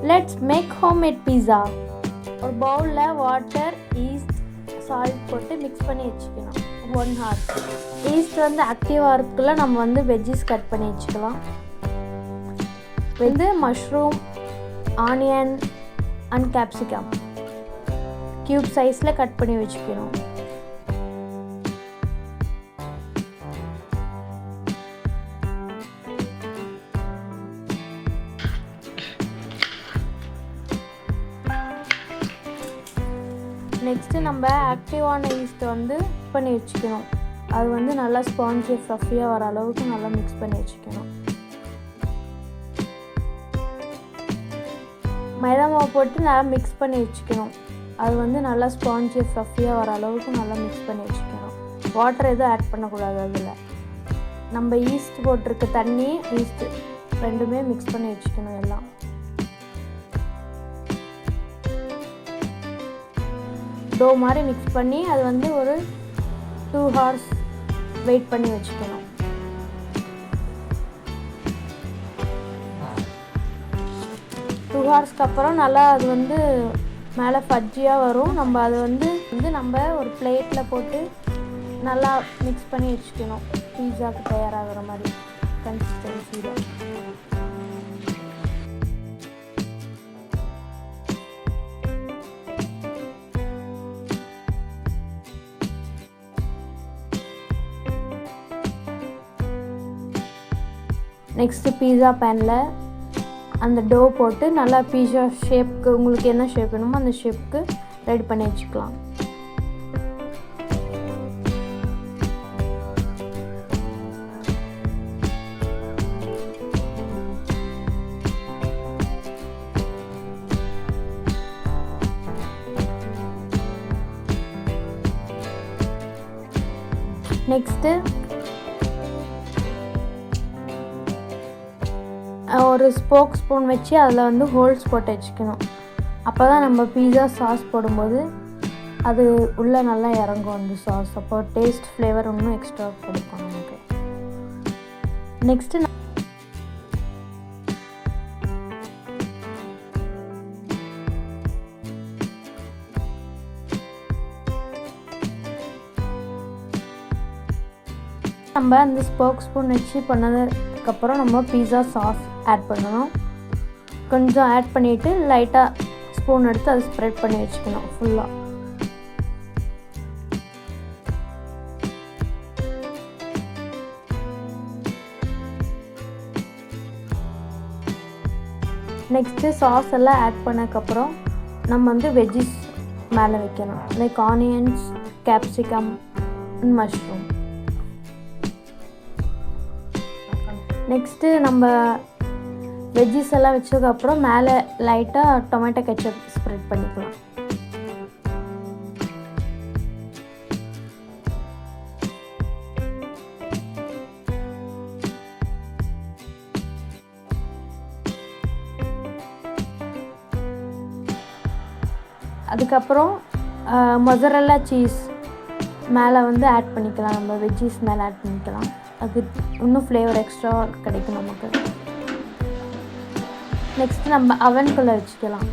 Let's make homemade pizza. ஒரு பவுலில் water, east, salt போட்டு மிக்ஸ் பண்ணி வச்சுக்கணும் 1 hour. ஈஸ்ட் வந்து ஆக்டிவாக இருக்குள்ள நம்ம வந்து வெஜ்ஜஸ் கட் பண்ணி வச்சுக்கலாம். வந்து mushroom, onion and capsicum cube சைஸில் கட் பண்ணி வச்சுக்கணும். நெக்ஸ்ட்டு நம்ம ஆக்டிவான ஈஸ்ட்டை வந்து மிக்ஸ் பண்ணி வச்சுக்கணும். அது வந்து நல்லா ஸ்பாஞ்சி ஃப்ளஃபியாக வர அளவுக்கு நல்லா மிக்ஸ் பண்ணி வச்சுக்கணும். மைதா மாவு போட்டு நல்லா மிக்ஸ் பண்ணி வச்சுக்கணும். அது வந்து நல்லா ஸ்பாஞ்சி ஃப்ளஃபியாக வர அளவுக்கு நல்லா மிக்ஸ் பண்ணி வச்சுக்கணும். வாட்டர் எதுவும் ஆட் பண்ணக்கூடாது. அதில் நம்ம ஈஸ்ட் போட்டிருக்க தண்ணி, ஈஸ்ட்டு ரெண்டுமே மிக்ஸ் பண்ணி வச்சுக்கணும். எல்லாம் டோ மாதிரி மிக்ஸ் பண்ணி அது வந்து ஒரு 2 hours வெயிட் பண்ணி வச்சுக்கணும். டூ ஹவர்ஸ்க்கு அப்புறம் நல்லா அது வந்து மேலே ஃபஜ்ஜியாக வரும். நம்ம அது வந்து நம்ம ஒரு பிளேட்டில் போட்டு நல்லா மிக்ஸ் பண்ணி வச்சுக்கணும். பீஸாவுக்கு தயாராகிற மாதிரி கன்சிஸ்டன்சியில். நெக்ஸ்ட்டு பீஸா பேனில் அந்த டோ போட்டு நல்லா பீஸா ஷேப்புக்கு உங்களுக்கு என்ன ஷேப் வேணுமோ அந்த ஷேப்புக்கு ரெடி பண்ணி வச்சுக்கலாம். நெக்ஸ்ட்டு ஒரு ஸ்போக் ஸ்பூன் வச்சு அதில் வந்து ஹோல்ஸ் போட்டு வச்சுக்கணும். அப்போ தான் நம்ம பீஸா சாஸ் போடும்போது அது உள்ளே நல்லா இறங்கும் அந்த சாஸ். அப்போ டேஸ்ட் ஃப்ளேவர் இன்னும் எக்ஸ்ட்ரா கொடுக்கும் நமக்கு. நெக்ஸ்ட்டு நம்ம அந்த ஸ்போக் ஸ்பூன் வச்சு பண்ணதுக்கப்புறம் நம்ம பீஸா சாஸ் ஆட் பண்ணணும். கொஞ்சம் ஆட் பண்ணிவிட்டு லைட்டாக ஸ்பூன் எடுத்து அதை ஸ்ப்ரெட் பண்ணி வச்சுக்கணும் ஃபுல்லாக. நெக்ஸ்ட்டு சாஸ் எல்லாம் ஆட் பண்ணதுக்கப்புறம் நம்ம வந்து வெஜ்ஜஸ் மேலே வைக்கணும். Like onions, capsicum, mushroom. Next நம்ம வெஜ்ஜஸ் எல்லாம் வச்சதுக்கப்புறம் மேலே லைட்டாக டொமேட்டோ கெச்சப் ஸ்ப்ரெட் பண்ணிக்கலாம். அதுக்கப்புறம் மொசரெல்லா சீஸ் மேலே வந்து ஆட் பண்ணிக்கலாம். நம்ம வெஜ்ஜஸ் மேலே ஆட் பண்ணிக்கலாம். அது இன்னும் ஃப்ளேவர் எக்ஸ்ட்ரா கிடைக்கும் நமக்கு. நெக்ஸ்ட்டு நம்ம அவனுக்குள்ளே வச்சுக்கலாம்.